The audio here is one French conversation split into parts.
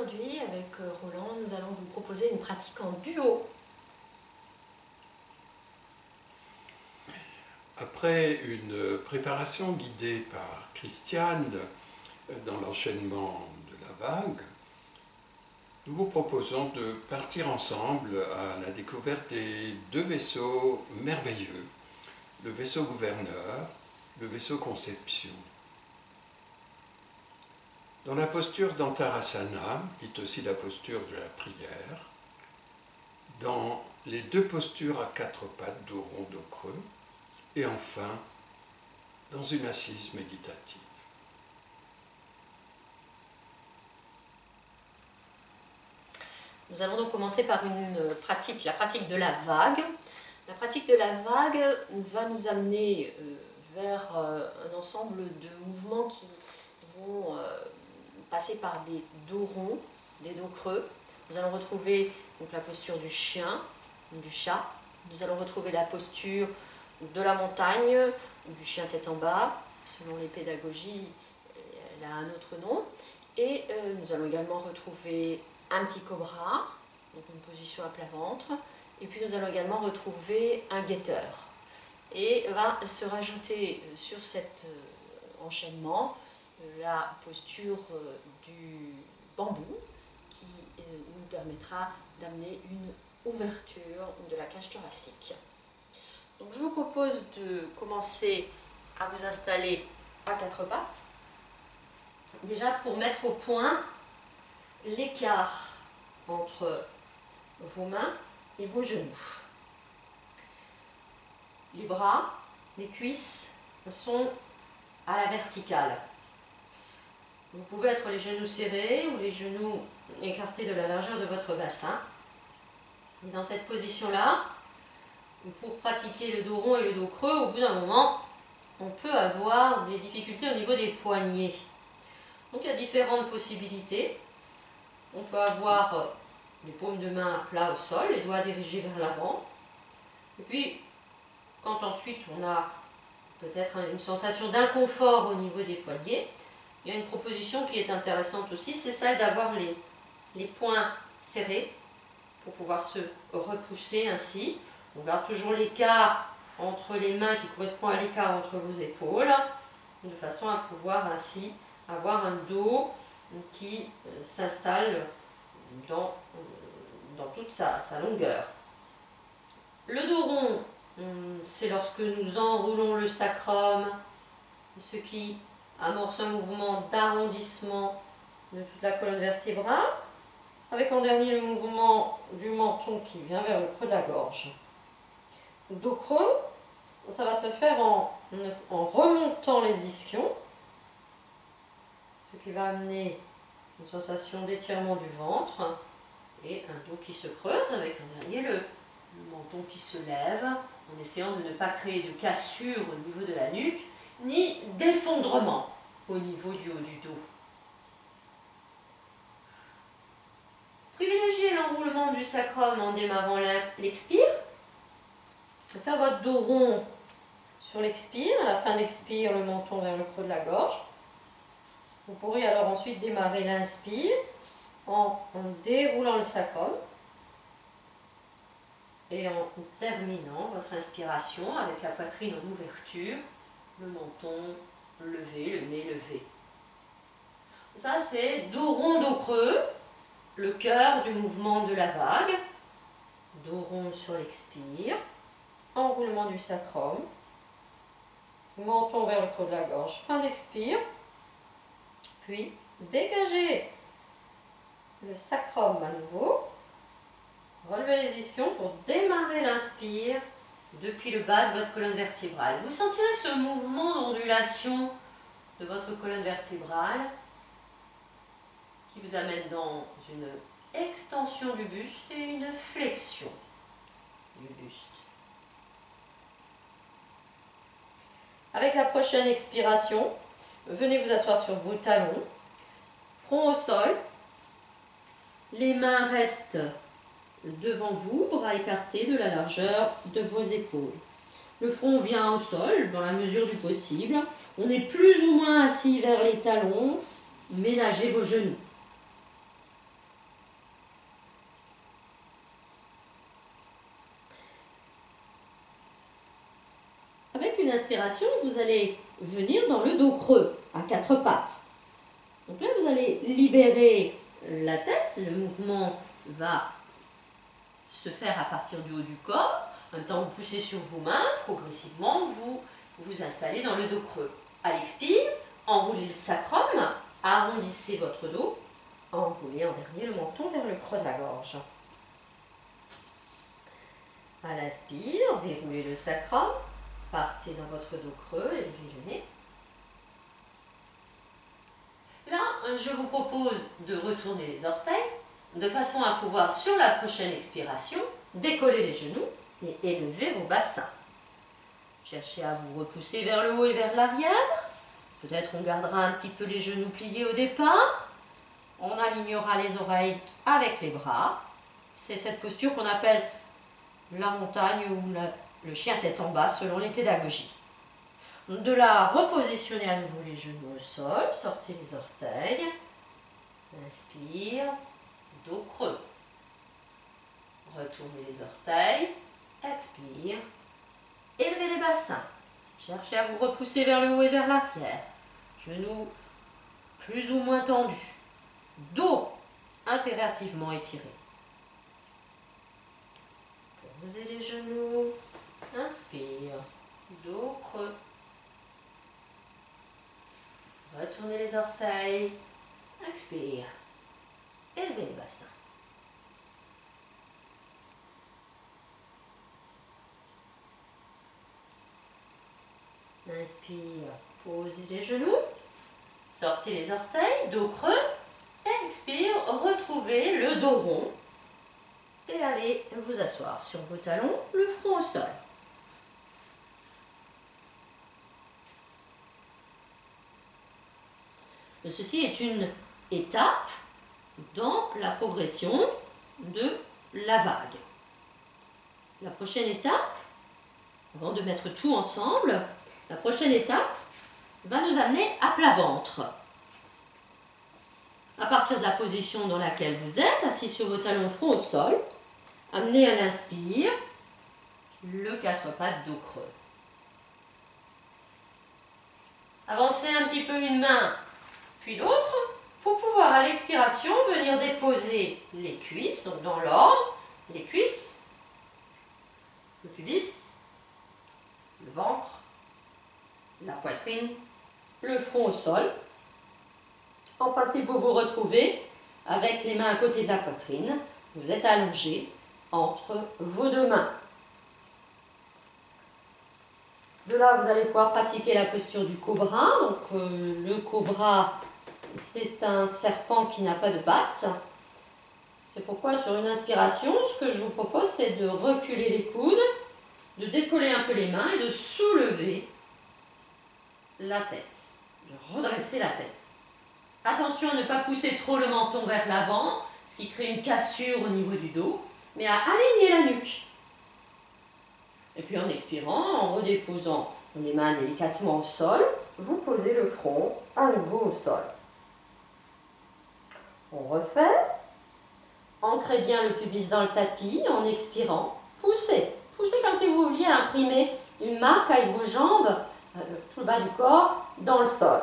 Aujourd'hui, avec Roland, nous allons vous proposer une pratique en duo. Après une préparation guidée par Christiane dans l'enchaînement de la vague, nous vous proposons de partir ensemble à la découverte des deux vaisseaux merveilleux, le vaisseau gouverneur, le vaisseau conception. Dans la posture d'Antarasana, dite aussi la posture de la prière, dans les deux postures à quatre pattes, dos rond, dos creux, et enfin, dans une assise méditative. Nous allons donc commencer par la pratique de la vague. La pratique de la vague va nous amener vers un ensemble de mouvements qui vont passer par des dos ronds, des dos creux. Nous allons retrouver donc la posture du chien, du chat. Nous allons retrouver la posture de la montagne, du chien tête en bas. Selon les pédagogies, elle a un autre nom. Et nous allons également retrouver un petit cobra, donc une position à plat ventre. Et puis nous allons également retrouver un guetteur. Et va se rajouter sur cet enchaînement la posture du bambou qui nous permettra d'amener une ouverture de la cage thoracique. Donc je vous propose de commencer à vous installer à quatre pattes. Déjà pour mettre au point l'écart entre vos mains et vos genoux. Les bras, les cuisses sont à la verticale. Vous pouvez être les genoux serrés ou les genoux écartés de la largeur de votre bassin. Et dans cette position-là, pour pratiquer le dos rond et le dos creux, au bout d'un moment, on peut avoir des difficultés au niveau des poignets. Donc il y a différentes possibilités. On peut avoir les paumes de main à plat au sol, les doigts dirigés vers l'avant. Et puis, quand ensuite on a peut-être une sensation d'inconfort au niveau des poignets, il y a une proposition qui est intéressante aussi, c'est celle d'avoir les poings serrés pour pouvoir se repousser ainsi. On garde toujours l'écart entre les mains qui correspond à l'écart entre vos épaules, de façon à pouvoir ainsi avoir un dos qui s'installe dans toute sa longueur. Le dos rond, c'est lorsque nous enroulons le sacrum, ce qui amorce un mouvement d'arrondissement de toute la colonne vertébrale, avec en dernier le mouvement du menton qui vient vers le creux de la gorge. Le dos creux, ça va se faire en remontant les ischions, ce qui va amener une sensation d'étirement du ventre et un dos qui se creuse avec en dernier le menton qui se lève en essayant de ne pas créer de cassure au niveau de la nuque ni d'effondrement au niveau du haut du dos. Privilégiez l'enroulement du sacrum en démarrant l'expire. Faire votre dos rond sur l'expire, à la fin de l'expire, le menton vers le creux de la gorge. Vous pourrez alors ensuite démarrer l'inspire en déroulant le sacrum et en terminant votre inspiration avec la poitrine en ouverture, le menton levé, le nez levé. Ça c'est dos rond, dos creux, le cœur du mouvement de la vague. Dos rond sur l'expire, enroulement du sacrum, menton vers le creux de la gorge, fin d'expire, puis dégagez le sacrum à nouveau, relevez les ischions pour démarrer l'inspire depuis le bas de votre colonne vertébrale. Vous sentirez ce mouvement d'ondulation de votre colonne vertébrale qui vous amène dans une extension du buste et une flexion du buste. Avec la prochaine expiration, venez vous asseoir sur vos talons, front au sol, les mains restent devant vous, bras écartés de la largeur de vos épaules. Le front vient au sol dans la mesure du possible. On est plus ou moins assis vers les talons. Ménagez vos genoux. une inspiration, vous allez venir dans le dos creux, à quatre pattes. Donc là, vous allez libérer la tête. Le mouvement va se faire à partir du haut du corps. En même temps, vous poussez sur vos mains. Progressivement, vous vous installez dans le dos creux. À l'expire, enroulez le sacrum, arrondissez votre dos. Enroulez en dernier le menton vers le creux de la gorge. À l'inspire, déroulez le sacrum. Partez dans votre dos creux, élevez le nez. Là, je vous propose de retourner les orteils de façon à pouvoir, sur la prochaine expiration, décoller les genoux et élever vos bassins. Cherchez à vous repousser vers le haut et vers l'arrière. Peut-être on gardera un petit peu les genoux pliés au départ. On alignera les oreilles avec les bras. C'est cette posture qu'on appelle la montagne ou le chien tête en bas selon les pédagogies. De là, repositionnez à nouveau les genoux au sol, sortez les orteils, inspire, dos creux. Retournez les orteils, expire, élevez les bassins. Cherchez à vous repousser vers le haut et vers l'arrière. Genoux plus ou moins tendus, dos impérativement étiré. Posez les genoux, inspire, dos creux. Retournez les orteils, expire, élevez les bassins. Inspire, posez les genoux, sortez les orteils, dos creux, expire, retrouvez le dos rond et allez vous asseoir sur vos talons, le front au sol. Ceci est une étape dans la progression de la vague. La prochaine étape, avant de mettre tout ensemble, la prochaine étape va nous amener à plat ventre. À partir de la position dans laquelle vous êtes, assis sur vos talons, front au sol, amenez à l'inspire le quatre pattes dos creux. Avancez un petit peu une main puis l'autre, pour pouvoir à l'expiration venir déposer les cuisses, donc dans l'ordre, les cuisses, le pubis, le ventre, la poitrine, le front au sol. En principe, vous vous retrouvez avec les mains à côté de la poitrine, vous êtes allongé entre vos deux mains. De là, vous allez pouvoir pratiquer la posture du cobra. Donc, le cobra, c'est un serpent qui n'a pas de pattes. C'est pourquoi sur une inspiration, ce que je vous propose, c'est de reculer les coudes, de décoller un peu les mains et de soulever la tête, de redresser la tête. Attention à ne pas pousser trop le menton vers l'avant, ce qui crée une cassure au niveau du dos, mais à aligner la nuque. Et puis en expirant, en redéposant les mains délicatement au sol, vous posez le front à nouveau au sol. On refait. Ancrez bien le pubis dans le tapis en expirant. Poussez. Poussez comme si vous vouliez imprimer une marque avec vos jambes, tout le bas du corps, dans le sol.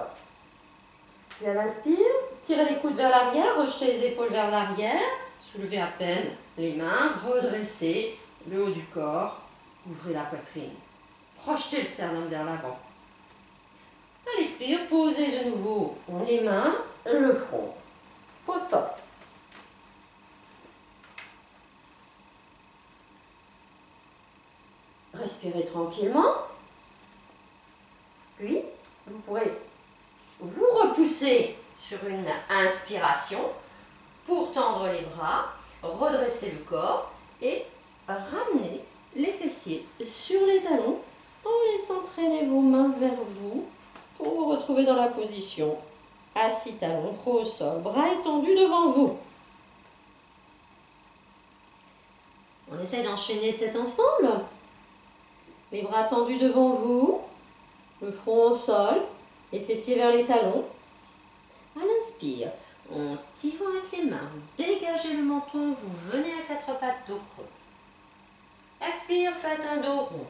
Puis à l'inspire, tirez les coudes vers l'arrière, rejetez les épaules vers l'arrière, soulevez à peine les mains, redressez le haut du corps, ouvrez la poitrine. Projetez le sternum vers l'avant. À l'expire, posez de nouveau les mains, le front au sol. Respirez tranquillement. Puis, vous pourrez vous repousser sur une inspiration pour tendre les bras, redresser le corps et ramener les fessiers sur les talons en laissant traîner vos mains vers vous pour vous retrouver dans la position assis talons, front au sol, bras étendus devant vous. On essaie d'enchaîner cet ensemble. Les bras tendus devant vous, le front au sol, les fessiers vers les talons. À l'inspire, en tirant avec les mains, vous dégagez le menton, vous venez à quatre pattes, dos creux. Expire, faites un dos rond.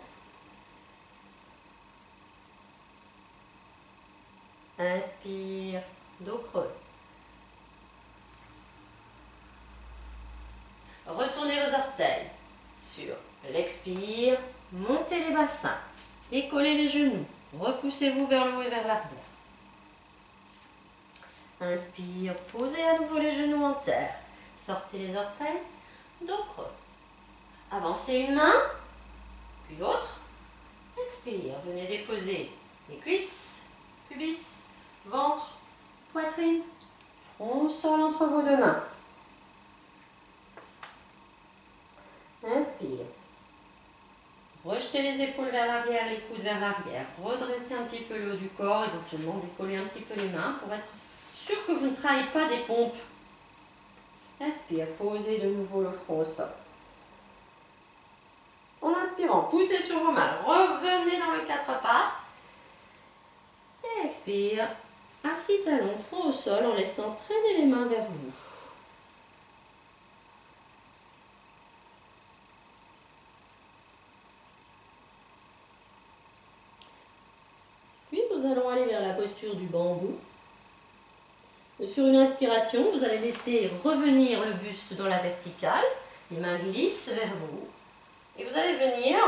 Inspire, dos creux. Retournez vos orteils sur l'expire, montez les bassins, décollez les genoux, repoussez-vous vers le haut et vers l'arrière. Inspire, posez à nouveau les genoux en terre, sortez les orteils, dos creux. Avancez une main, puis l'autre. Expire, venez déposer les cuisses, pubis, ventre, poitrine, front au sol entre vos deux mains. Inspire. Rejetez les épaules vers l'arrière, les coudes vers l'arrière. Redressez un petit peu le haut du corps, éventuellement décollez un petit peu les mains pour être sûr que vous ne travaillez pas des pompes. Expire, posez de nouveau le front au sol. En inspirant, poussez sur vos mains, revenez dans le quatre pattes. Et expire, assis talon, front au sol en laissant traîner les mains vers vous. Puis nous allons aller vers la posture du bambou. Sur une inspiration, vous allez laisser revenir le buste dans la verticale. Les mains glissent vers vous. Et vous allez venir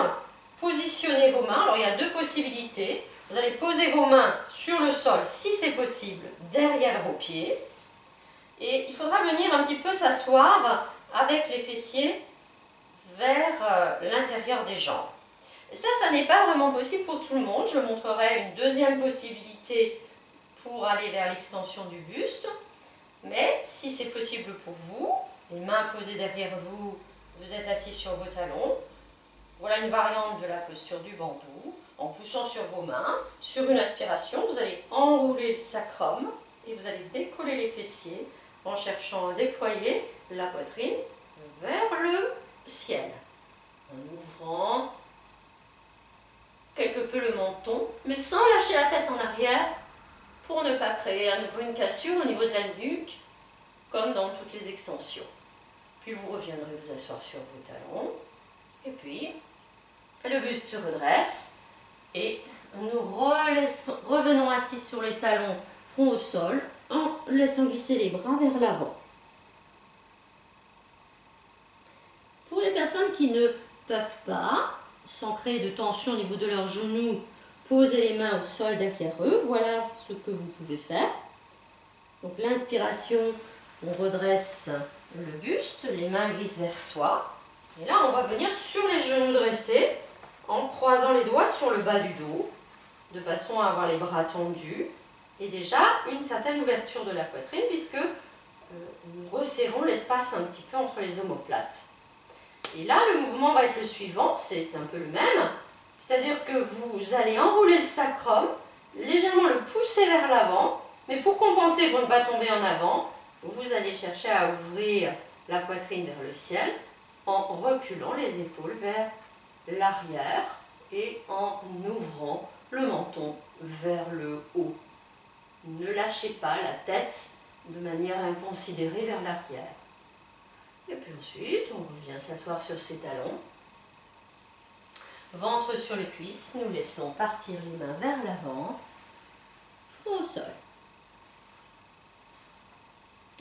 positionner vos mains. Alors il y a deux possibilités. Vous allez poser vos mains sur le sol, si c'est possible, derrière vos pieds. Et il faudra venir un petit peu s'asseoir avec les fessiers vers l'intérieur des jambes. Ça n'est pas vraiment possible pour tout le monde. Je montrerai une deuxième possibilité pour aller vers l'extension du buste. Mais si c'est possible pour vous, les mains posées derrière vous, vous êtes assis sur vos talons. Voilà une variante de la posture du bambou. En poussant sur vos mains, sur une aspiration, vous allez enrouler le sacrum et vous allez décoller les fessiers en cherchant à déployer la poitrine vers le ciel. En ouvrant quelque peu le menton, mais sans lâcher la tête en arrière pour ne pas créer à nouveau une cassure au niveau de la nuque, comme dans toutes les extensions. Puis vous reviendrez vous asseoir sur vos talons, et puis le buste se redresse, et nous revenons assis sur les talons, front au sol, en laissant glisser les bras vers l'avant. Pour les personnes qui ne peuvent pas, sans créer de tension au niveau de leurs genoux, poser les mains au sol derrière eux, voilà ce que vous pouvez faire. Donc l'inspiration, on redresse le buste, les mains glissent vers soi. Et là, on va venir sur les genoux dressés, en croisant les doigts sur le bas du dos, de façon à avoir les bras tendus, et déjà une certaine ouverture de la poitrine, puisque nous resserrons l'espace un petit peu entre les omoplates. Et là, le mouvement va être le suivant, c'est un peu le même, c'est-à-dire que vous allez enrouler le sacrum, légèrement le pousser vers l'avant, mais pour compenser, pour ne pas tomber en avant, vous allez chercher à ouvrir la poitrine vers le ciel en reculant les épaules vers l'arrière et en ouvrant le menton vers le haut. Ne lâchez pas la tête de manière inconsidérée vers l'arrière. Et puis ensuite, on revient s'asseoir sur ses talons. Ventre sur les cuisses, nous laissons partir les mains vers l'avant, front au sol.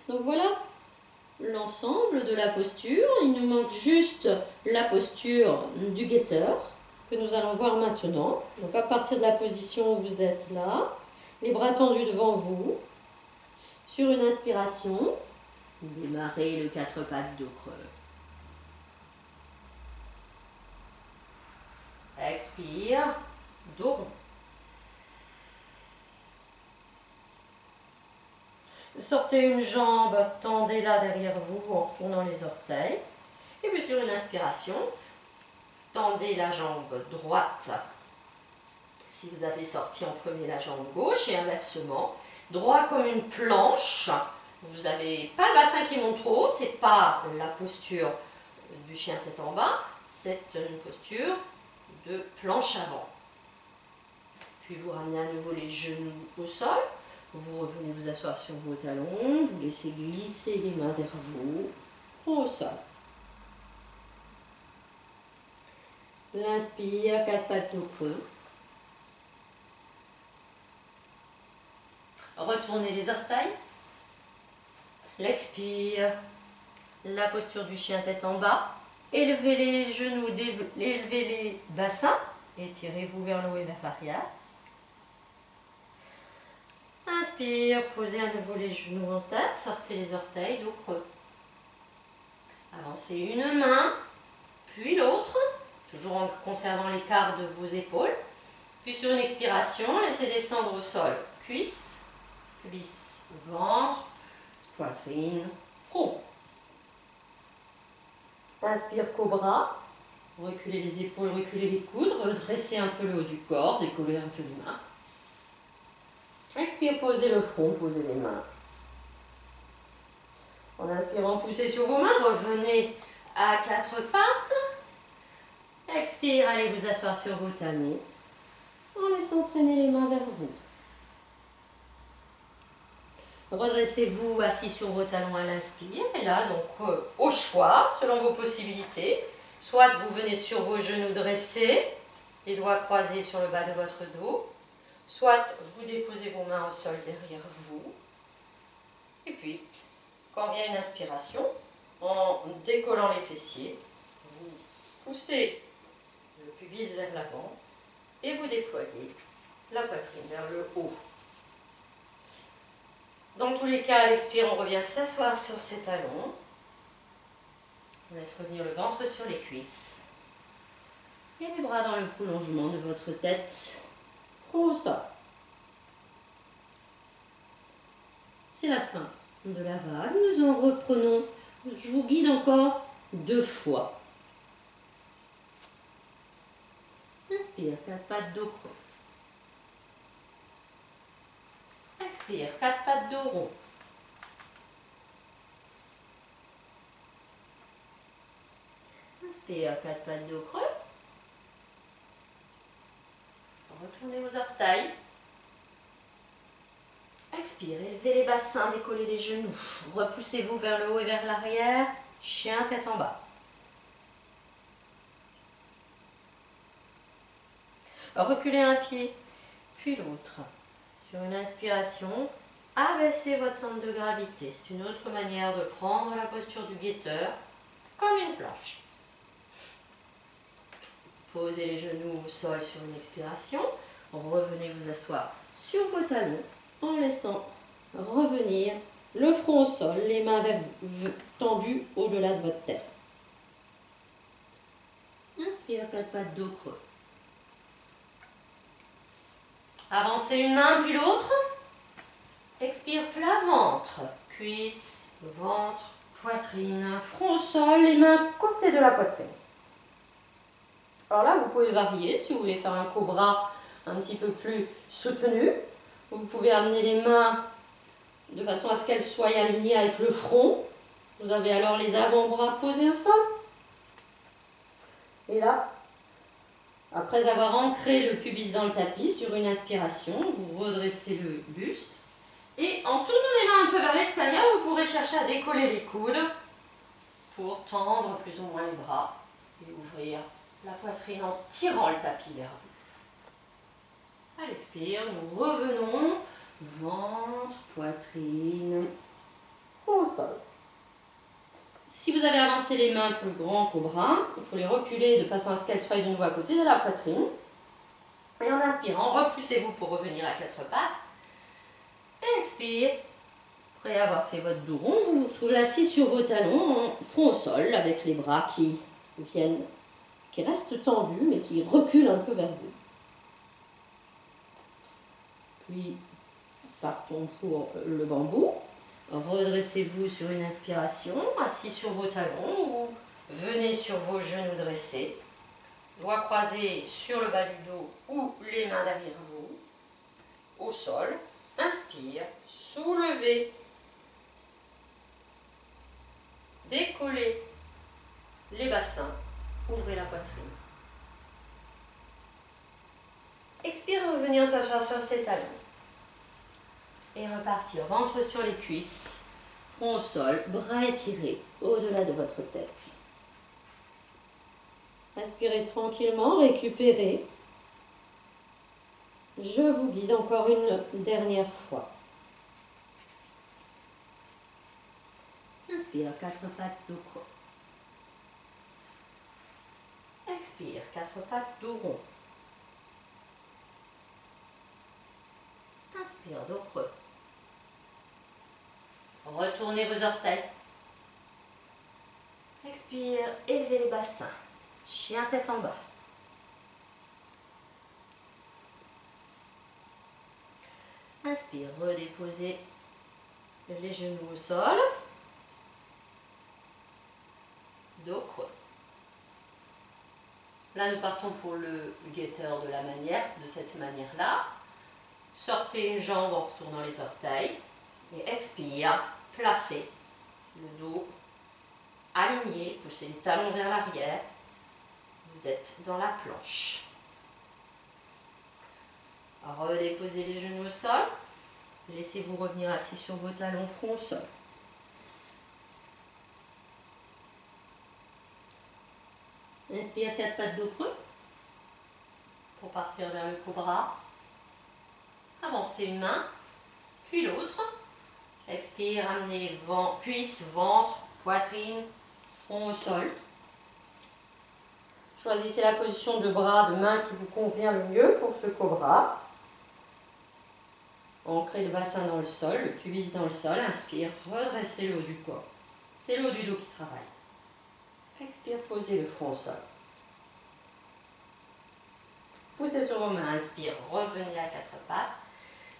Donc voilà l'ensemble de la posture. Il nous manque juste la posture du guetteur que nous allons voir maintenant. Donc à partir de la position où vous êtes là, les bras tendus devant vous, sur une inspiration, démarrez le quatre pattes dos creux. Expire, dos rond. Sortez une jambe, tendez-la derrière vous en retournant les orteils. Et puis sur une inspiration, tendez la jambe droite. Si vous avez sorti en premier la jambe gauche et inversement, droit comme une planche. Vous n'avez pas le bassin qui monte trop haut, ce n'est pas la posture du chien tête en bas, c'est une posture de planche avant. Puis vous ramenez à nouveau les genoux au sol. Vous revenez vous asseoir sur vos talons, vous laissez glisser les mains vers vous, au sol. L'inspire, quatre pattes dos creux. Retournez les orteils. L'expire. La posture du chien tête en bas. Élevez les genoux, élevez les bassins. Étirez-vous vers le haut et vers l'arrière. Inspire, posez à nouveau les genoux en terre, sortez les orteils, dos creux. Avancez une main, puis l'autre, toujours en conservant l'écart de vos épaules. Puis sur une expiration, laissez descendre au sol. Cuisses, pubis, ventre, poitrine, front. Inspire, cobra. Reculez les épaules, reculez les coudes, redressez un peu le haut du corps, décollez un peu les mains. Expire, posez le front, posez les mains. En inspirant, poussez sur vos mains, revenez à quatre pattes. Expire, allez vous asseoir sur vos talons, en laissant traîner les mains vers vous. Redressez-vous assis sur vos talons à l'inspire. Et là, donc, au choix, selon vos possibilités, soit vous venez sur vos genoux dressés, les doigts croisés sur le bas de votre dos, soit vous déposez vos mains au sol derrière vous. Et puis, quand vient une inspiration, en décollant les fessiers, vous poussez le pubis vers l'avant et vous déployez la poitrine vers le haut. Dans tous les cas, à l'expire, on revient s'asseoir sur ses talons. On laisse revenir le ventre sur les cuisses. Et les bras dans le prolongement de votre tête, front au sol. C'est la fin de la vague. Nous en reprenons. Je vous guide encore 2 fois. Inspire, 4 pattes dos creux. Expire, 4 pattes dos rond. Inspire, 4 pattes dos creux. Retournez vos orteils. Expire, élevez les bassins, décollez les genoux. Repoussez-vous vers le haut et vers l'arrière. Chien tête en bas. Reculez un pied, puis l'autre. Sur une inspiration, abaissez votre centre de gravité. C'est une autre manière de prendre la posture du guetteur, comme une planche. Posez les genoux au sol sur une expiration. Revenez vous asseoir sur vos talons en laissant revenir le front au sol, les mains tendues au-delà de votre tête. Inspire, 4 pattes dos creux. Avancez une main puis l'autre. Expire, plat ventre, cuisses, ventre, poitrine, front au sol, les mains côté de la poitrine. Alors là, vous pouvez varier. Si vous voulez faire un cobra un petit peu plus soutenu, vous pouvez amener les mains de façon à ce qu'elles soient alignées avec le front. Vous avez alors les avant-bras posés au sol. Et là, après avoir ancré le pubis dans le tapis, sur une inspiration, vous redressez le buste. Et en tournant les mains un peu vers l'extérieur, vous pourrez chercher à décoller les coudes pour tendre plus ou moins les bras et ouvrir la poitrine en tirant le tapis vers vous. À l'expire, nous revenons, ventre, poitrine, front au sol. Si vous avez avancé les mains plus grand cobra, il faut les reculer de façon à ce qu'elles soient de nouveau à côté de la poitrine. Et en inspirant, repoussez-vous pour revenir à 4 pattes. Et expire. Après avoir fait votre dos rond, vous vous retrouvez assis sur vos talons, front au sol, avec les bras qui restent tendus, mais qui reculent un peu vers vous. Puis, partons pour le bambou. Redressez-vous sur une inspiration, assis sur vos talons ou venez sur vos genoux dressés. Doigts croisés sur le bas du dos ou les mains derrière vous. Au sol, inspire, soulevez. Décollez les bassins, ouvrez la poitrine. Expire, revenir s'asseoir sur ses talons. Et repartir, ventre sur les cuisses, front au sol, bras étirés au-delà de votre tête. Inspirez tranquillement, récupérez. Je vous guide encore une dernière fois. Inspire, 4 pattes, dos creux. Expire, 4 pattes, dos rond. Inspire, dos creux. Retournez vos orteils. Expire, élevez les bassins. Chien tête en bas. Inspire, redéposez les genoux au sol. Dos creux. Là, nous partons pour le guetteur de la manière, de cette manière-là. Sortez une jambe en retournant les orteils. Et expire, placez le dos aligné, poussez les talons vers l'arrière. Vous êtes dans la planche. Redéposez les genoux au sol. Laissez-vous revenir assis sur vos talons, front au sol. Inspire, 4 pattes, dos creux. Pour partir vers le cobra. Avancez une main, puis l'autre. Expire, amenez cuisse, ventre, poitrine, front au sol. Choisissez la position de bras, de main qui vous convient le mieux pour ce cobra. Ancrez le bassin dans le sol, le pubis dans le sol. Inspire, redressez le haut du corps. C'est le haut du dos qui travaille. Expire, posez le front au sol. Poussez sur vos mains, inspire, revenez à 4 pattes.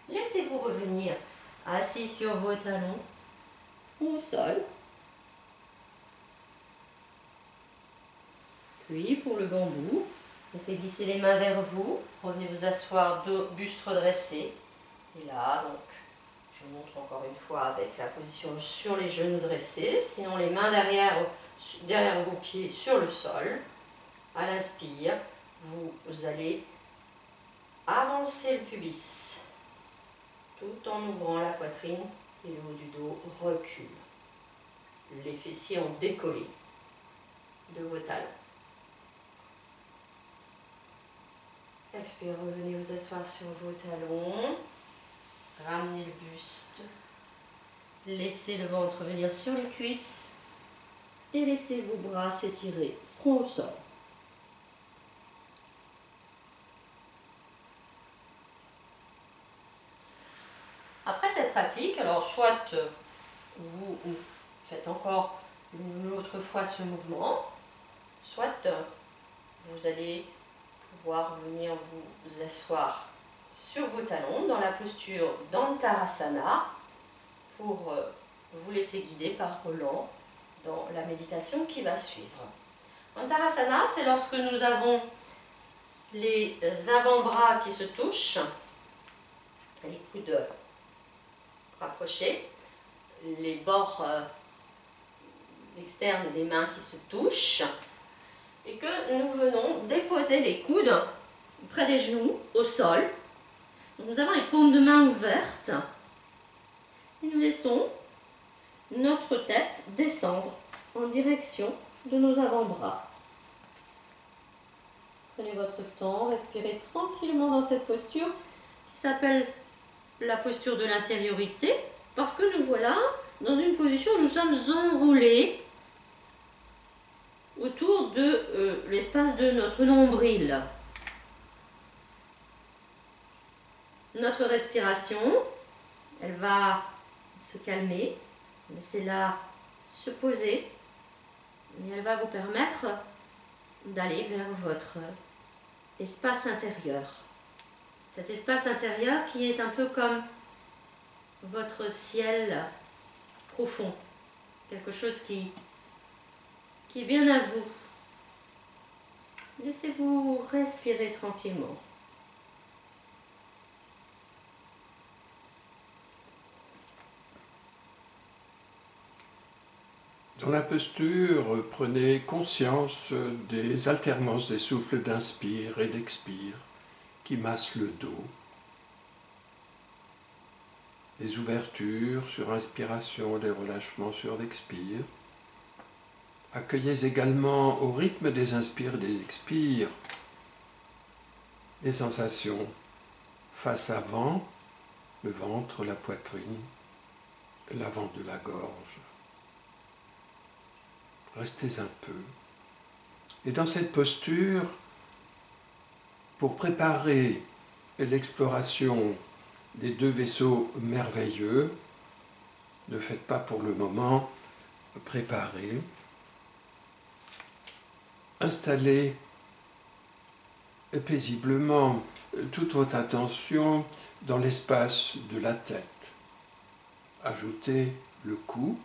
Laissez-vous revenir assis sur vos talons, front au sol. Puis pour le bambou, laissez glisser les mains vers vous. Revenez vous asseoir, buste redressé. Et là, donc, je montre encore une fois avec la position sur les genoux dressés. Sinon, les mains derrière vos pieds sur le sol. À l'inspire, vous allez avancer le pubis tout en ouvrant la poitrine et le haut du dos recule. Les fessiers ont décollé de vos talons. Expire, revenez vous asseoir sur vos talons. Ramenez le buste. Laissez le ventre venir sur les cuisses. Et laissez vos bras s'étirer, front au sol. Après cette pratique, alors soit vous faites encore une autre fois ce mouvement, soit vous allez pouvoir venir vous asseoir sur vos talons dans la posture d'Antarasana pour vous laisser guider par Roland dans la méditation qui va suivre. Antarasana, c'est lorsque nous avons les avant-bras qui se touchent, les coudes rapprochés, les bords externes des mains qui se touchent, et que nous venons déposer les coudes près des genoux, au sol. Donc nous avons les paumes de main ouvertes, et nous laissons notre tête descendre en direction de nos avant-bras. Prenez votre temps, respirez tranquillement dans cette posture qui s'appelle la posture de l'intériorité, parce que nous voilà dans une position où nous sommes enroulés autour de l'espace de notre nombril. Notre respiration, elle va se calmer, laissez-la se poser, et elle va vous permettre d'aller vers votre espace intérieur. Cet espace intérieur qui est un peu comme votre ciel profond, quelque chose qui est bien à vous. Laissez-vous respirer tranquillement. Dans la posture, prenez conscience des alternances des souffles d'inspire et d'expire qui massent le dos. Les ouvertures sur inspiration, les relâchements sur l'expire. Accueillez également au rythme des inspires et des expires les sensations face avant, le ventre, la poitrine, l'avant de la gorge. Restez un peu. Et dans cette posture, pour préparer l'exploration des deux vaisseaux merveilleux, ne faites pas pour le moment, préparez. Installez paisiblement toute votre attention dans l'espace de la tête. Ajoutez le cou,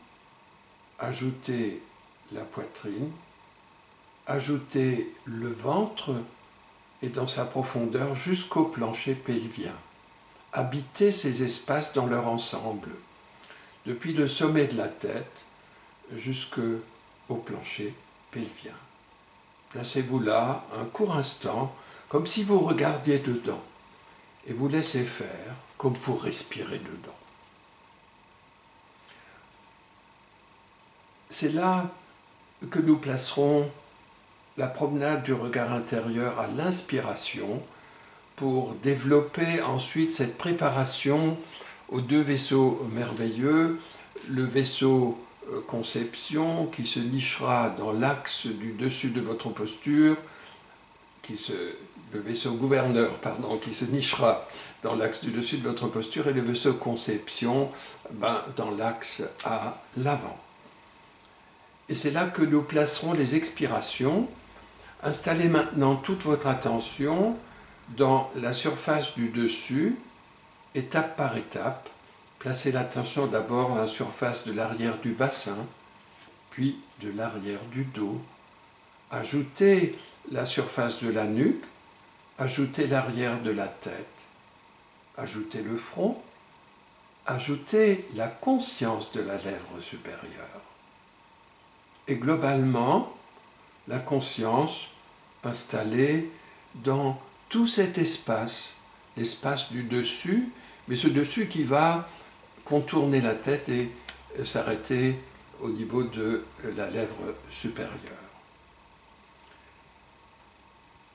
ajoutez la poitrine, ajoutez le ventre et dans sa profondeur jusqu'au plancher pelvien. Habitez ces espaces dans leur ensemble, depuis le sommet de la tête jusqu'au plancher pelvien. Placez-vous là un court instant, comme si vous regardiez dedans, et vous laissez faire comme pour respirer dedans. C'est là que nous placerons la promenade du regard intérieur à l'inspiration pour développer ensuite cette préparation aux deux vaisseaux merveilleux, le vaisseau conception qui se nichera dans l'axe du dessus de votre posture, le vaisseau gouverneur, pardon, qui se nichera dans l'axe du dessus de votre posture, et le vaisseau conception dans l'axe à l'avant. Et c'est là que nous placerons les expirations. Installez maintenant toute votre attention dans la surface du dessus, étape par étape. Placez l'attention d'abord à la surface de l'arrière du bassin, puis de l'arrière du dos. Ajoutez la surface de la nuque, ajoutez l'arrière de la tête, ajoutez le front, ajoutez la conscience de la lèvre supérieure. Et globalement, la conscience installée dans tout cet espace, l'espace du dessus, mais ce dessus qui va contourner la tête et s'arrêter au niveau de la lèvre supérieure.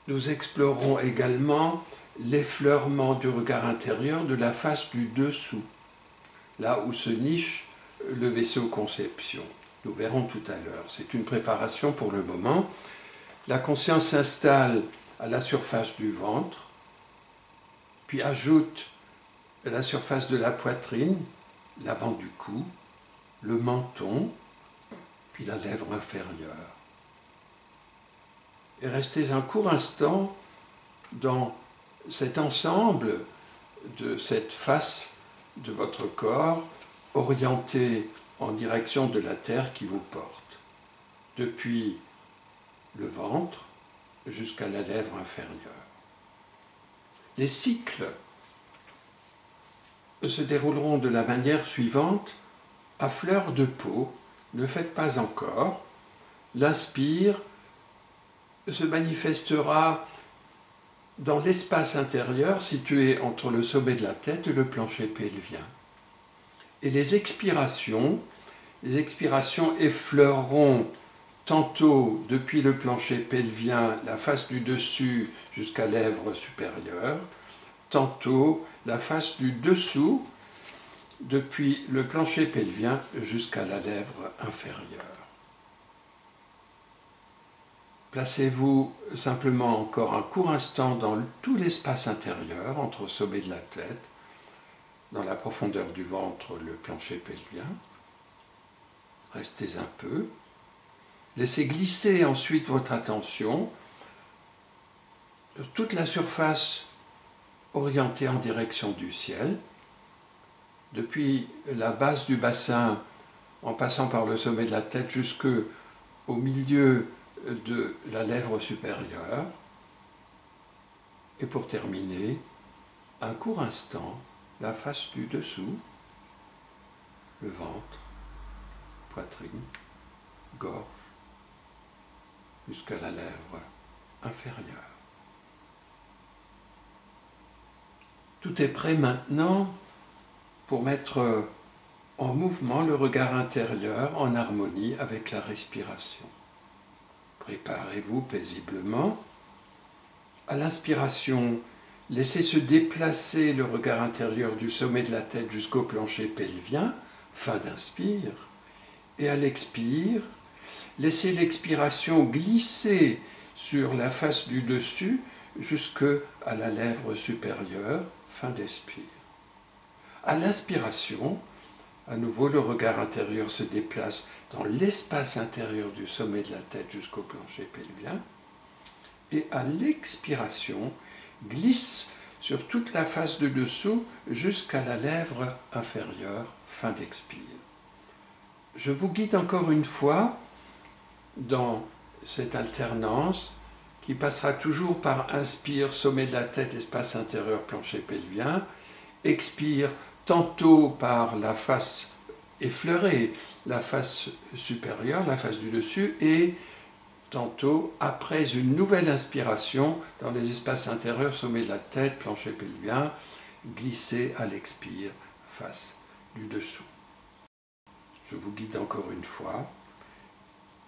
Nous explorons également l'effleurement du regard intérieur de la face du dessous, là où se niche le vaisseau conception. Nous verrons tout à l'heure. C'est une préparation pour le moment. La conscience s'installe à la surface du ventre, puis ajoute la surface de la poitrine, l'avant du cou, le menton, puis la lèvre inférieure. Et restez un court instant dans cet ensemble de cette face de votre corps orientée en direction de la terre qui vous porte, depuis le ventre jusqu'à la lèvre inférieure. Les cycles se dérouleront de la manière suivante. À fleur de peau, ne faites pas encore. L'inspire se manifestera dans l'espace intérieur situé entre le sommet de la tête et le plancher pelvien. Et les expirations effleureront tantôt depuis le plancher pelvien la face du dessus jusqu'à lèvre supérieure, tantôt la face du dessous depuis le plancher pelvien jusqu'à la lèvre inférieure. Placez-vous simplement encore un court instant dans tout l'espace intérieur entre le sommet de la tête, dans la profondeur du ventre, le plancher pelvien. Restez un peu. Laissez glisser ensuite votre attention sur toute la surface orientée en direction du ciel, depuis la base du bassin, en passant par le sommet de la tête jusqu'au milieu de la lèvre supérieure. Et pour terminer, un court instant, la face du dessous, le ventre, poitrine, gorge, jusqu'à la lèvre inférieure. Tout est prêt maintenant pour mettre en mouvement le regard intérieur en harmonie avec la respiration. Préparez-vous paisiblement. À l'inspiration, laissez se déplacer le regard intérieur du sommet de la tête jusqu'au plancher pelvien, fin d'inspire. Et à l'expire, laissez l'expiration glisser sur la face du dessus jusque à la lèvre supérieure, fin d'expire. À l'inspiration, à nouveau le regard intérieur se déplace dans l'espace intérieur du sommet de la tête jusqu'au plancher pelvien, et à l'expiration, glisse sur toute la face de dessous jusqu'à la lèvre inférieure, fin d'expire. Je vous guide encore une fois dans cette alternance qui passera toujours par inspire, sommet de la tête, espace intérieur, plancher pelvien, expire tantôt par la face effleurée, la face supérieure, la face du dessus, et tantôt après une nouvelle inspiration dans les espaces intérieurs, sommet de la tête, plancher pelvien, glisser à l'expire, face du dessous. Je vous guide encore une fois.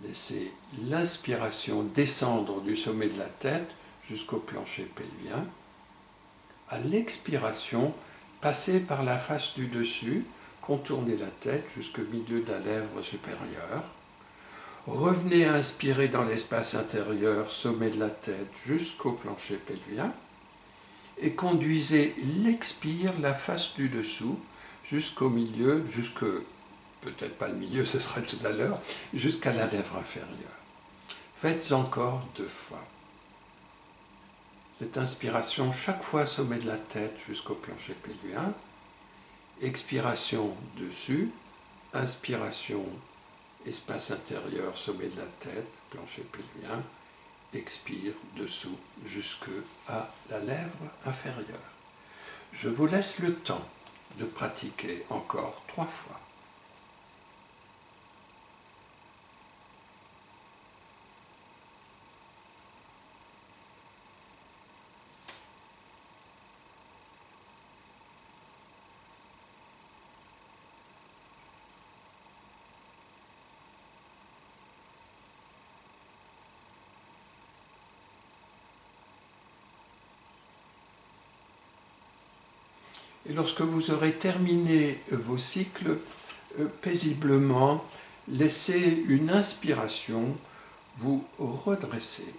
Laissez l'inspiration descendre du sommet de la tête jusqu'au plancher pelvien. À l'expiration, passez par la face du dessus, contournez la tête jusqu'au milieu de la lèvre supérieure. Revenez à inspirer dans l'espace intérieur, sommet de la tête jusqu'au plancher pelvien. Et conduisez l'expire, la face du dessous, jusqu'au milieu, peut-être pas le milieu, ce sera tout à l'heure, jusqu'à la lèvre inférieure. Faites encore 2 fois. Cette inspiration, chaque fois sommet de la tête jusqu'au plancher pelvien. Expiration dessus, inspiration, espace intérieur, sommet de la tête, plancher pelvien. Expire dessous jusqu'à la lèvre inférieure. Je vous laisse le temps de pratiquer encore 3 fois. Et lorsque vous aurez terminé vos cycles, paisiblement, laissez une inspiration vous redresser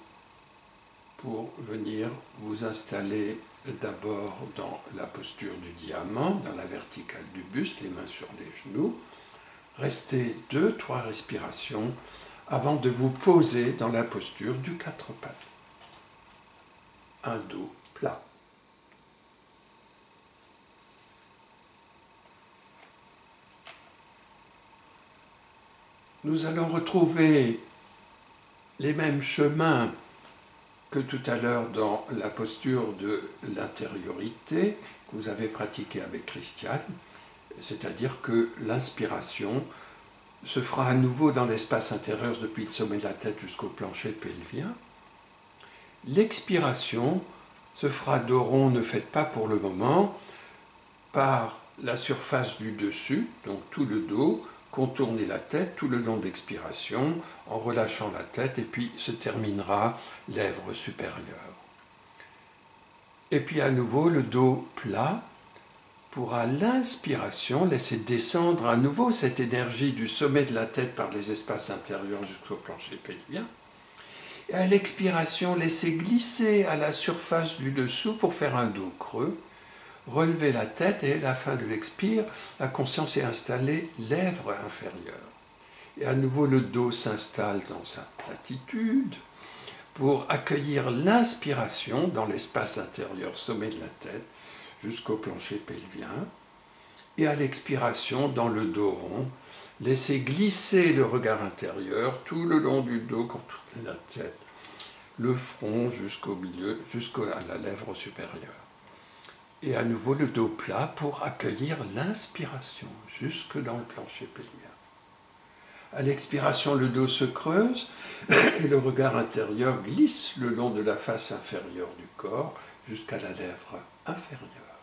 pour venir vous installer d'abord dans la posture du diamant, dans la verticale du buste, les mains sur les genoux. Restez 2-3 respirations avant de vous poser dans la posture du 4 pattes. Un dos plat. Nous allons retrouver les mêmes chemins que tout à l'heure dans la posture de l'intériorité que vous avez pratiquée avec Christiane, c'est-à-dire que l'inspiration se fera à nouveau dans l'espace intérieur depuis le sommet de la tête jusqu'au plancher pelvien. L'expiration se fera dos rond, ne faites pas pour le moment, par la surface du dessus, donc tout le dos. Contournez la tête tout le long de l'expiration en relâchant la tête et puis se terminera lèvres supérieures. Et puis à nouveau le dos plat pour à l'inspiration laisser descendre à nouveau cette énergie du sommet de la tête par les espaces intérieurs jusqu'au plancher pelvien. Et à l'expiration laissez glisser à la surface du dessous pour faire un dos creux. Relevez la tête et à la fin de l'expire, la conscience est installée, lèvres inférieures. Et à nouveau, le dos s'installe dans sa platitude pour accueillir l'inspiration dans l'espace intérieur, sommet de la tête, jusqu'au plancher pelvien. Et à l'expiration, dans le dos rond, laissez glisser le regard intérieur tout le long du dos, contournez la tête, le front jusqu'au milieu, jusqu'à la lèvre supérieure. Et à nouveau le dos plat pour accueillir l'inspiration jusque dans le plancher pelvien. À l'expiration, le dos se creuse et le regard intérieur glisse le long de la face inférieure du corps jusqu'à la lèvre inférieure.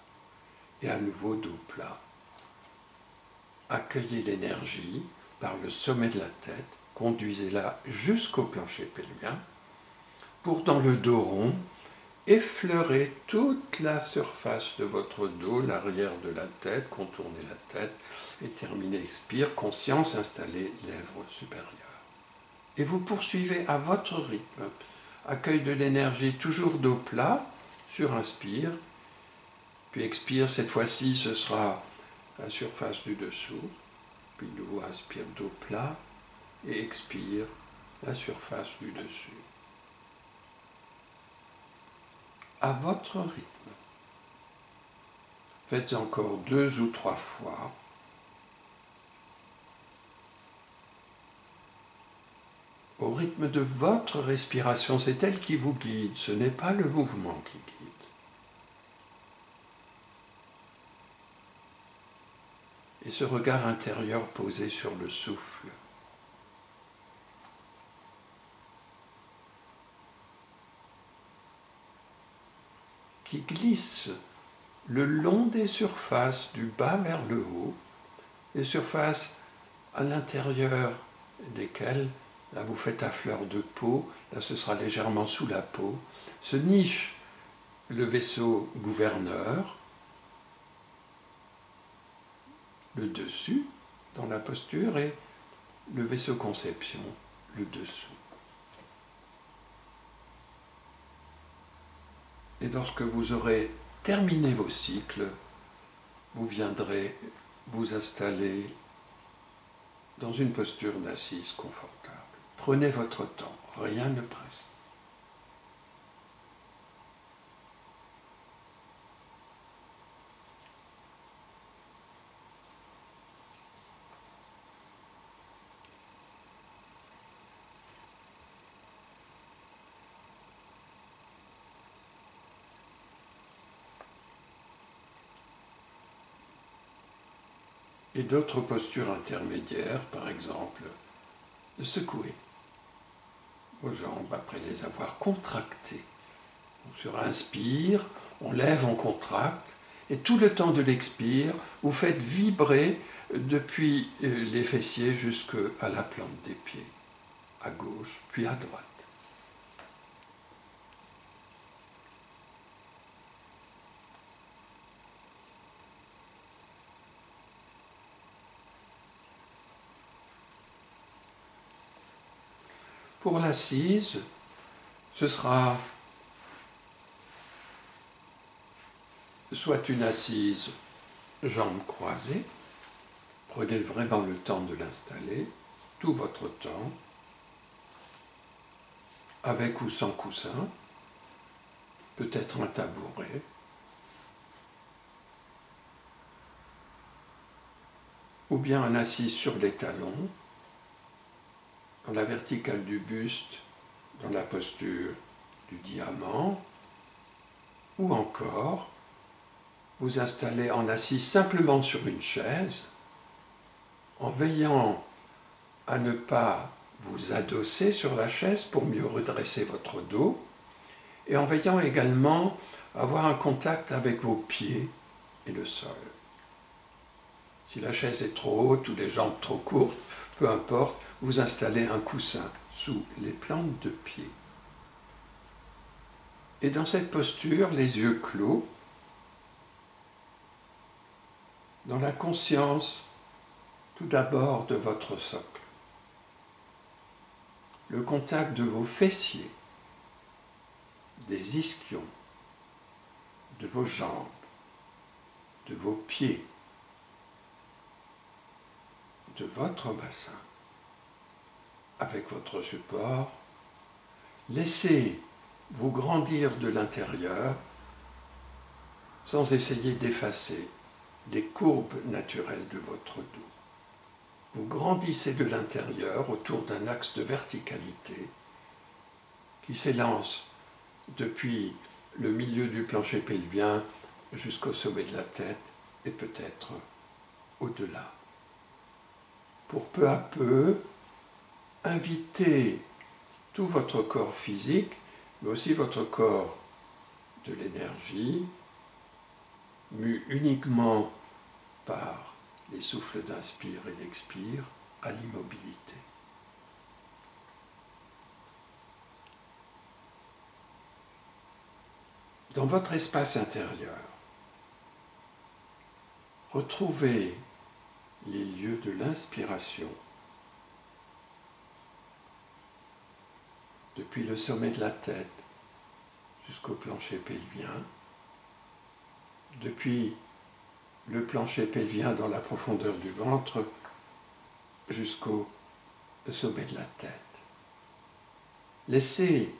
Et à nouveau dos plat. Accueillez l'énergie par le sommet de la tête, conduisez-la jusqu'au plancher pelvien pour dans le dos rond effleurez toute la surface de votre dos, l'arrière de la tête, contournez la tête et terminez, expire, conscience installée, lèvres supérieures. Et vous poursuivez à votre rythme. Accueil de l'énergie toujours dos plat, sur inspire, puis expire, cette fois-ci ce sera la surface du dessous, puis de nouveau inspire dos plat, et expire la surface du dessus. À votre rythme. Faites encore 2 ou 3 fois. Au rythme de votre respiration, c'est elle qui vous guide, ce n'est pas le mouvement qui guide. Et ce regard intérieur posé sur le souffle. Qui glisse le long des surfaces du bas vers le haut, les surfaces à l'intérieur desquelles, là vous faites à fleur de peau, là ce sera légèrement sous la peau, se niche le vaisseau gouverneur, le dessus dans la posture et le vaisseau conception, le dessous. Et lorsque vous aurez terminé vos cycles, vous viendrez vous installer dans une posture d'assise confortable. Prenez votre temps, rien ne presse. Et d'autres postures intermédiaires, par exemple, de secouer vos jambes après les avoir contractées. Donc, sur inspire, on lève, on contracte, et tout le temps de l'expire, vous faites vibrer depuis les fessiers jusqu'à la plante des pieds, à gauche puis à droite. Pour l'assise, ce sera soit une assise jambes croisées, prenez vraiment le temps de l'installer, tout votre temps, avec ou sans coussin, peut-être un tabouret, ou bien un assise sur les talons, dans la verticale du buste, dans la posture du diamant, ou encore vous installez en assis simplement sur une chaise, en veillant à ne pas vous adosser sur la chaise pour mieux redresser votre dos, et en veillant également à avoir un contact avec vos pieds et le sol. Si la chaise est trop haute ou les jambes trop courtes, peu importe, vous installez un coussin sous les plantes de pied. Et dans cette posture, les yeux clos, dans la conscience tout d'abord de votre socle, le contact de vos fessiers, des ischions, de vos jambes, de vos pieds, de votre bassin, avec votre support, laissez vous grandir de l'intérieur sans essayer d'effacer les courbes naturelles de votre dos. Vous grandissez de l'intérieur autour d'un axe de verticalité qui s'élance depuis le milieu du plancher pelvien jusqu'au sommet de la tête et peut-être au-delà. Pour peu à peu inviter tout votre corps physique, mais aussi votre corps de l'énergie, mu uniquement par les souffles d'inspire et d'expire, à l'immobilité. Dans votre espace intérieur, retrouvez les lieux de l'inspiration depuis le sommet de la tête jusqu'au plancher pelvien, depuis le plancher pelvien dans la profondeur du ventre jusqu'au sommet de la tête. Laissez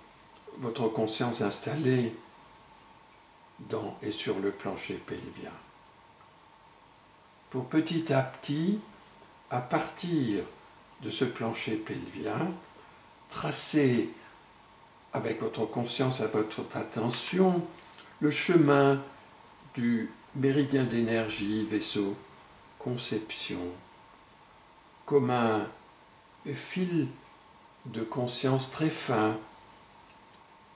votre conscience installée dans et sur le plancher pelvien. Pour petit à petit, à partir de ce plancher pelvien, tracer avec votre conscience, à votre attention, le chemin du méridien d'énergie, vaisseau, conception, comme un fil de conscience très fin,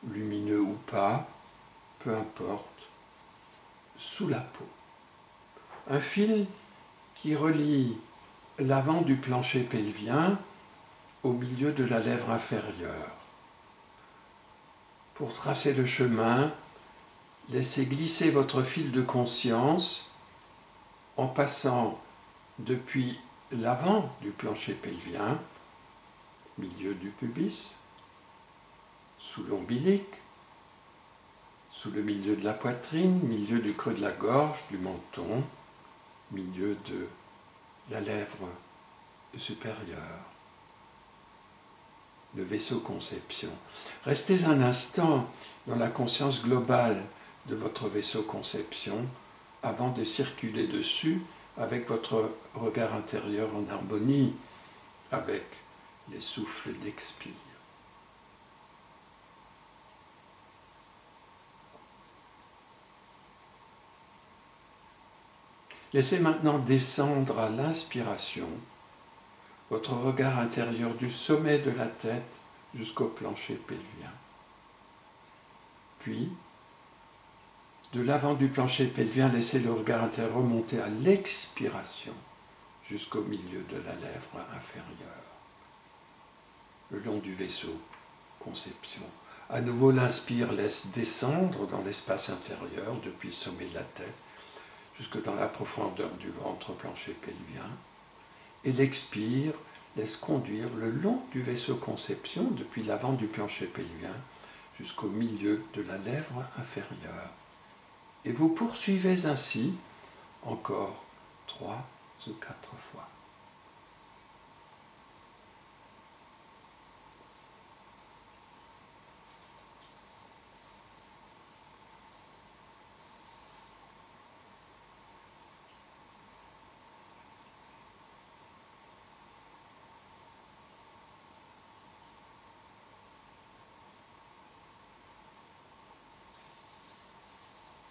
lumineux ou pas, peu importe, sous la peau. Un fil qui relie l'avant du plancher pelvien au milieu de la lèvre inférieure. Pour tracer le chemin, laissez glisser votre fil de conscience en passant depuis l'avant du plancher pelvien, milieu du pubis, sous l'ombilic, sous le milieu de la poitrine, milieu du creux de la gorge, du menton, milieu de la lèvre supérieure, le vaisseau conception. Restez un instant dans la conscience globale de votre vaisseau conception avant de circuler dessus avec votre regard intérieur en harmonie avec les souffles d'expire. Laissez maintenant descendre à l'inspiration votre regard intérieur du sommet de la tête jusqu'au plancher pelvien. Puis, de l'avant du plancher pelvien, laissez le regard intérieur remonter à l'expiration jusqu'au milieu de la lèvre inférieure, le long du vaisseau conception. À nouveau, l'inspire laisse descendre dans l'espace intérieur depuis le sommet de la tête jusque dans la profondeur du ventre, plancher pelvien. Et l'expire laisse conduire le long du vaisseau conception depuis l'avant du plancher pelvien jusqu'au milieu de la lèvre inférieure. Et vous poursuivez ainsi encore 3 ou 4 fois.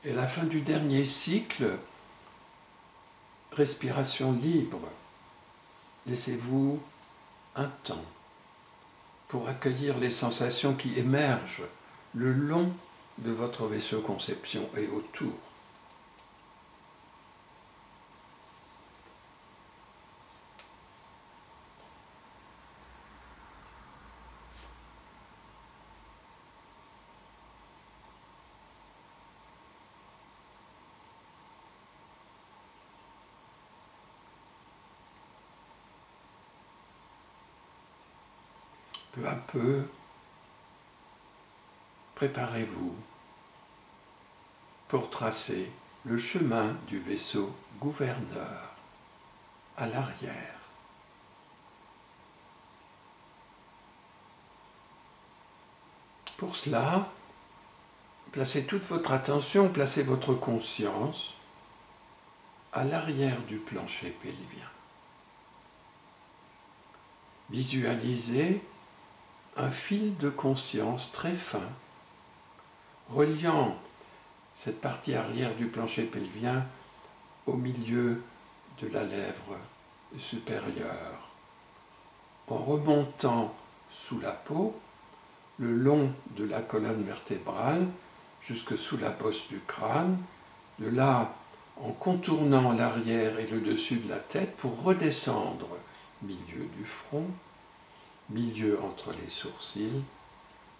Et à la fin du dernier cycle, respiration libre, laissez-vous un temps pour accueillir les sensations qui émergent le long de votre vaisseau conception et autour. Peu à peu, préparez-vous pour tracer le chemin du vaisseau gouverneur à l'arrière. Pour cela, placez toute votre attention, placez votre conscience à l'arrière du plancher pelvien. Visualisez un fil de conscience très fin, reliant cette partie arrière du plancher pelvien au milieu de la lèvre supérieure, en remontant sous la peau, le long de la colonne vertébrale, jusque sous la bosse du crâne, de là en contournant l'arrière et le dessus de la tête pour redescendre milieu du front, milieu entre les sourcils,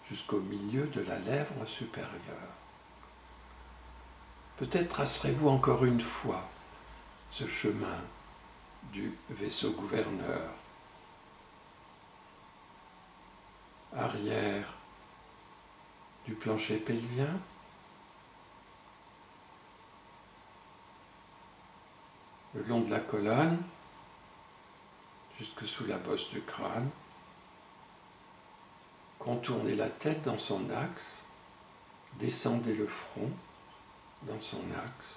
jusqu'au milieu de la lèvre supérieure. Peut-être tracerez-vous encore une fois ce chemin du vaisseau gouverneur. Arrière du plancher pelvien. Le long de la colonne, jusque sous la bosse du crâne. Contournez la tête dans son axe, descendez le front dans son axe,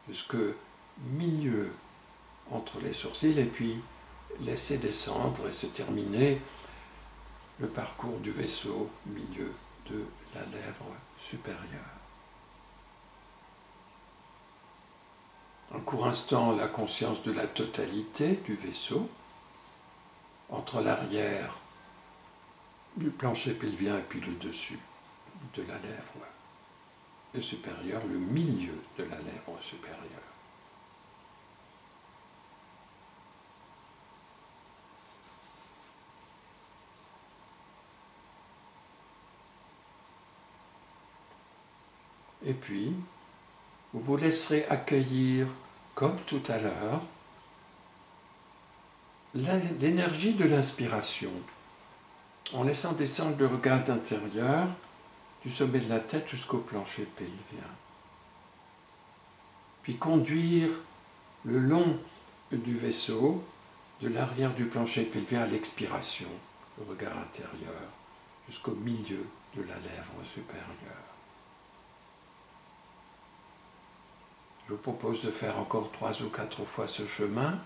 jusque milieu entre les sourcils, et puis laissez descendre et se terminer le parcours du vaisseau au milieu de la lèvre supérieure. Un court instant, la conscience de la totalité du vaisseau, entre l'arrière du plancher pelvien et puis le dessus de la lèvre supérieure, le milieu de la lèvre supérieure. Et puis, vous vous laisserez accueillir, comme tout à l'heure, l'énergie de l'inspiration, en laissant descendre le regard intérieur du sommet de la tête jusqu'au plancher pelvien. Puis conduire le long du vaisseau, de l'arrière du plancher pelvien à l'expiration, le regard intérieur, jusqu'au milieu de la lèvre supérieure. Je vous propose de faire encore 3 ou 4 fois ce chemin.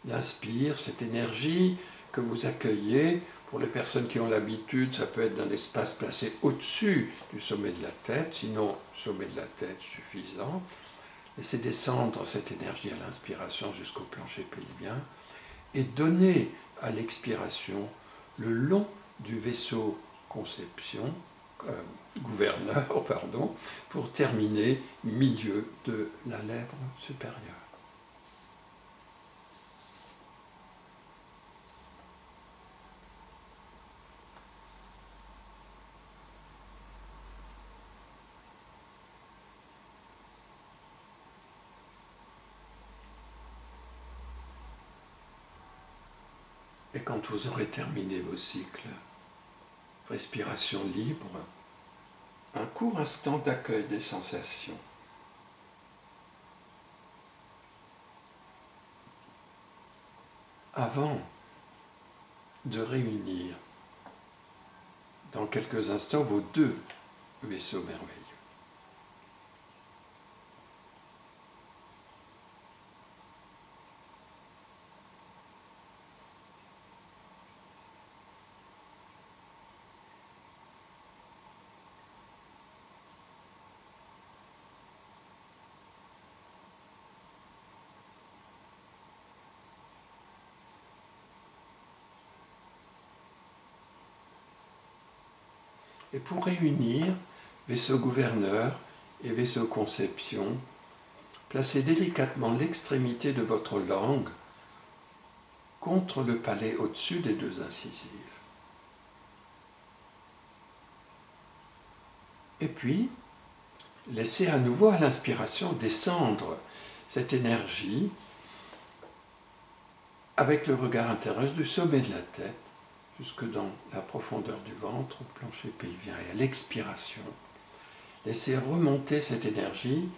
L'inspire, cette énergie que vous accueillez, pour les personnes qui ont l'habitude, ça peut être d'un espace placé au-dessus du sommet de la tête, sinon sommet de la tête suffisant. Laissez descendre cette énergie à l'inspiration jusqu'au plancher pelvien et donnez à l'expiration le long du vaisseau conception, gouverneur, pour terminer milieu de la lèvre supérieure. Et quand vous aurez terminé vos cycles, respiration libre, un court instant d'accueil des sensations. Avant de réunir dans quelques instants vos 2 vaisseaux merveilleux. Et pour réunir vaisseau gouverneur et vaisseau conception, placez délicatement l'extrémité de votre langue contre le palais au-dessus des 2 incisives. Et puis, laissez à nouveau à l'inspiration descendre cette énergie avec le regard intérieur du sommet de la tête jusque dans la profondeur du ventre, au plancher pelvien. Et à l'expiration, laissez remonter cette énergie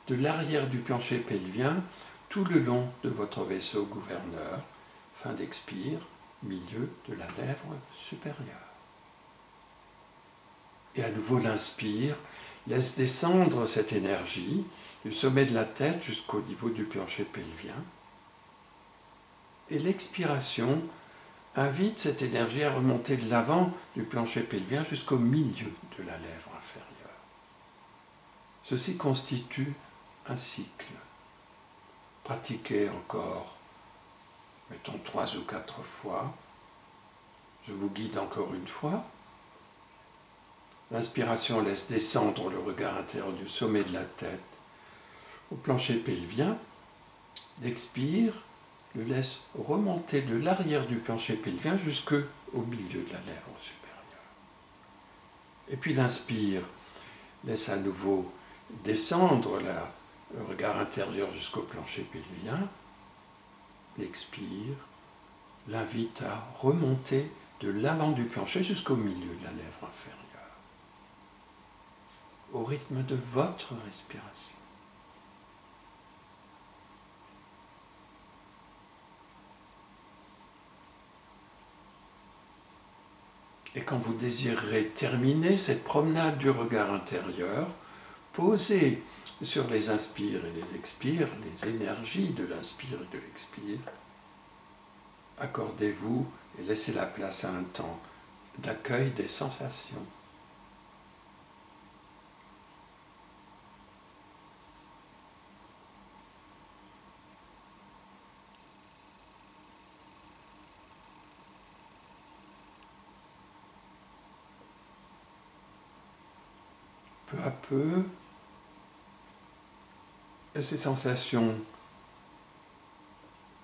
de l'arrière du plancher pelvien tout le long de votre vaisseau gouverneur, fin d'expire, milieu de la lèvre supérieure. Et à nouveau l'inspire, laisse descendre cette énergie du sommet de la tête jusqu'au niveau du plancher pelvien. Et l'expiration invite cette énergie à remonter de l'avant du plancher pelvien jusqu'au milieu de la lèvre inférieure. Ceci constitue un cycle. Pratiquez encore, mettons 3 ou 4 fois. Je vous guide encore une fois. L'inspiration laisse descendre le regard intérieur du sommet de la tête au plancher pelvien. L'expire le laisse remonter de l'arrière du plancher pelvien jusqu'au milieu de la lèvre supérieure. Et puis l'inspire laisse à nouveau descendre le regard intérieur jusqu'au plancher pelvien. L'expire l'invite à remonter de l'avant du plancher jusqu'au milieu de la lèvre inférieure, au rythme de votre respiration. Et quand vous désirerez terminer cette promenade du regard intérieur, posez sur les inspires et les expires, les énergies de l'inspire et de l'expire. Accordez-vous et laissez la place à un temps d'accueil des sensations. Peu à peu, ces sensations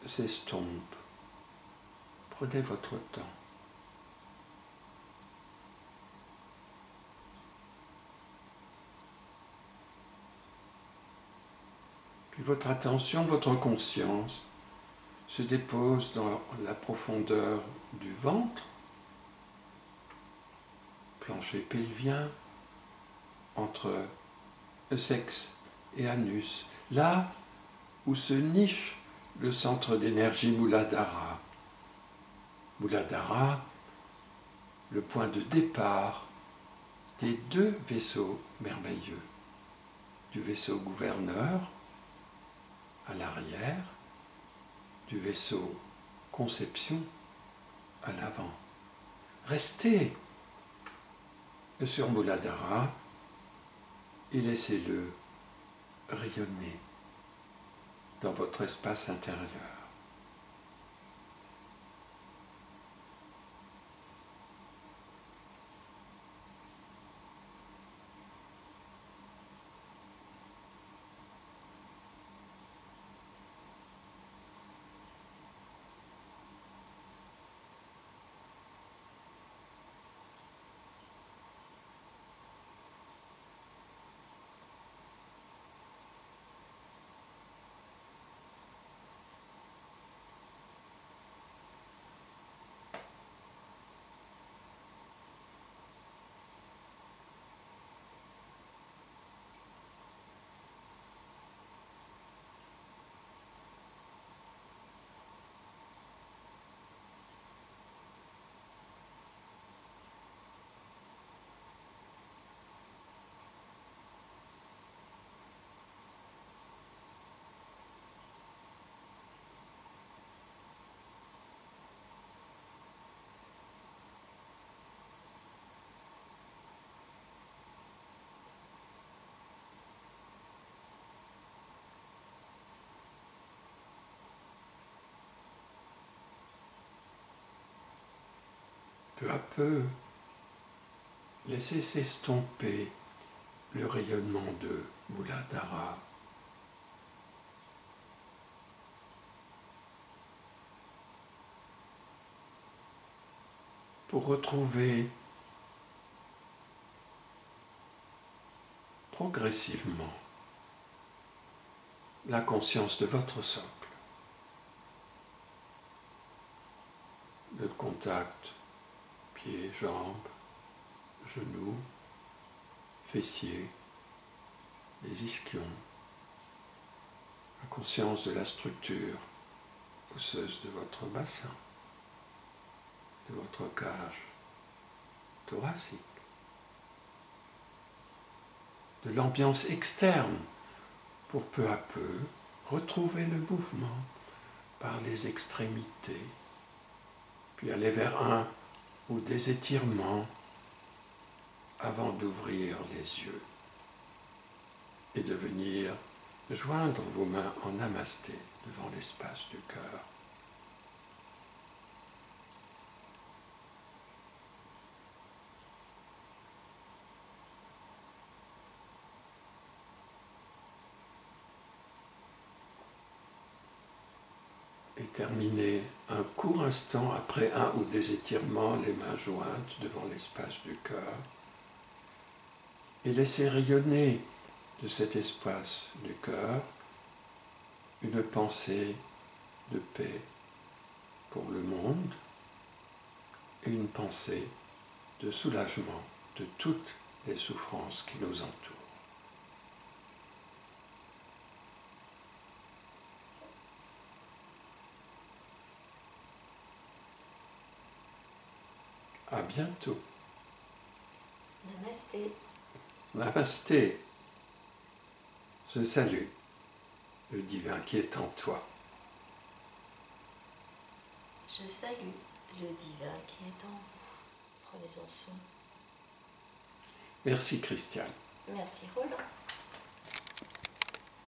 s'estompent. Prenez votre temps. Puis votre attention, votre conscience se dépose dans la profondeur du ventre, plancher pelvien, entre sexe et anus, là où se niche le centre d'énergie Muladhara. Muladhara, le point de départ des deux vaisseaux merveilleux, du vaisseau gouverneur à l'arrière, du vaisseau conception à l'avant. Restez sur Muladhara et laissez-le rayonner dans votre espace intérieur. Peu à peu, laissez s'estomper le rayonnement de Muladhara. Pour retrouver progressivement la conscience de votre socle, le contact pieds, jambes, genoux, fessiers, les ischions, la conscience de la structure osseuse de votre bassin, de votre cage thoracique, de l'ambiance externe pour peu à peu retrouver le mouvement par les extrémités, puis aller vers un ou des étirements avant d'ouvrir les yeux et de venir joindre vos mains en namasté devant l'espace du cœur. Et terminer un court instant après un ou des étirements, les mains jointes devant l'espace du cœur, et laisser rayonner de cet espace du cœur une pensée de paix pour le monde une pensée de soulagement de toutes les souffrances qui nous entourent. À bientôt. Namasté. Namasté. Je salue le divin qui est en toi. Je salue le divin qui est en vous. Prenez-en soin. Merci Christiane. Merci Roland.